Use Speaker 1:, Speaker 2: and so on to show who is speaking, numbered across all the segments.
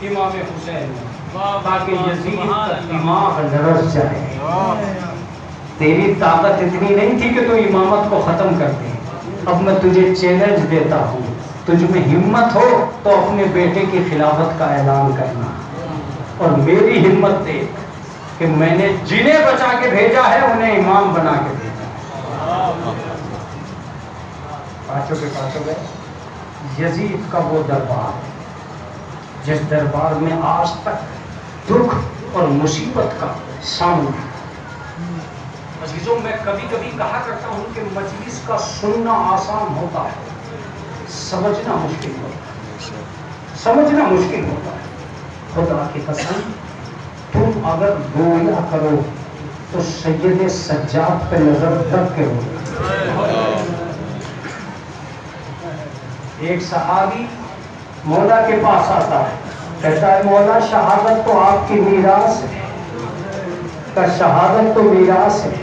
Speaker 1: امام حسین تاکہ یزید کا دماغ لرز جائے. تیری طاقت اتنی نہیں تھی کہ تو امامت کو ختم کر دے. اب میں تجھے چیلنج دیتا ہوں, تجھ میں ہمت ہو تو اپنے بیٹے کی خلافت کا اعلان کرنا, اور میری ہمت دیکھ کہ میں نے جنہیں بچا کے بھیجا ہے انہیں امام بنا کے بھیجا. پانچوں کے پانچوں گئے. یزید کا وہ دربار جس دربار میں آج تک دکھ اور مصیبت کا سامنا. عزیزوں, میں کبھی کبھی کہا کرتا ہوں کہ مجلس کا سننا آسان ہوتا ہے, سمجھنا مشکل ہوتا ہے. سمجھنا مشکل ہوتا ہے. خدا کی قسم, تم اگر گویا کرو تو سید سجاد پہ نظر رکھ کے ہو. ایک صحابی مولا کے پاس آتا ہے, کہتا ہے مولا شہادت تو آپ کی میراث ہے. کا شہادت تو میراث ہے,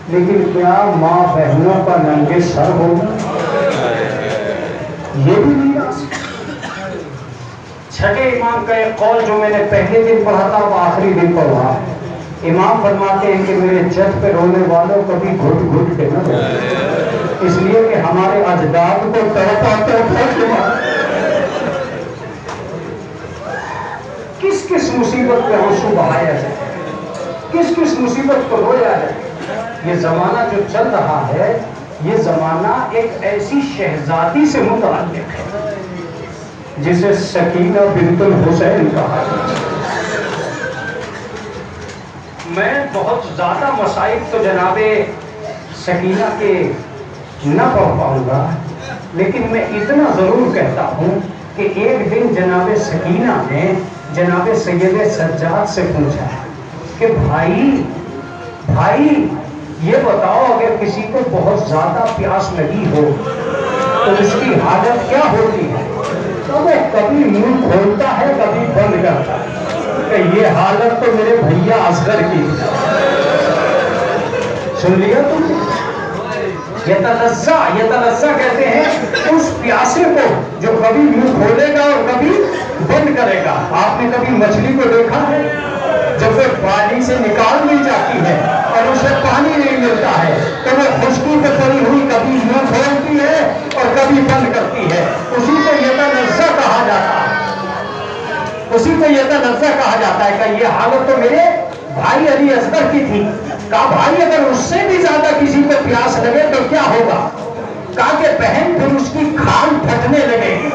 Speaker 1: لیکن کیا ماں بہنوں کا ننگے سر ہوگا؟ یہ بھی میراث ہے. چھٹے امام کا ایک قول جو میں نے پہلے دن پڑھا تھا وہ آخری دن پڑھا. امام فرماتے ہیں کہ میرے جد پہ رونے والوں کبھی گھٹ گھٹ کے نہ روئے, اس لیے کہ ہمارے اجداد کو تڑپاتے کس کس مصیبت پہ آنسو بہایا جائے, کس کس مصیبت کو رویا جائے. یہ زمانہ جو چل رہا ہے یہ زمانہ ایک ایسی شہزادی سے متعلق ہے جسے سکینہ بنت الحسین کہا جاتا ہے. میں بہت زیادہ مصائب تو جناب سکینہ کے نہ پڑھ پاؤں گا, لیکن میں اتنا ضرور کہتا ہوں کہ ایک دن جناب سکینہ نے جناب سید سجاد سے پوچھا کہ بھائی یہ بتاؤ اگر کسی کو بہت زیادہ پیاس لگی ہو تو اس کی حالت کیا ہوتی ہے؟ تو وہ کبھی منہ کھولتا ہے کبھی بند کرتا ہے. کہ یہ حالت تو میرے بھیا اصغر کی. سن لیا تم؟ یتلذہ کہتے ہیں اس پیاسے کو جو کبھی منہ کھولے گا اور کبھی بند کرے گا. آپ نے کبھی مچھلی کو دیکھا ہے جب وہ پانی سے نکال لی جاتی ہے اور اسے پانی نہیں ملتا ہے تو وہ خشکی پہ پڑی ہوئی کبھی منہ کھولتی ہے اور کبھی بند کرتی ہے. اسی کو یتلذہ کہا جاتا ہے. اسی کو یتلذہ کہا جاتا ہے کہ یہ حالت تو میرے بھائی علی اصغر کی تھی. کہا بھائی اگر اس سے بھی زیادہ کسی کو پیاس لگے تو کیا ہوگا؟ کہا کہ بہن پھر اس کی کھال پھٹنے لگے گی.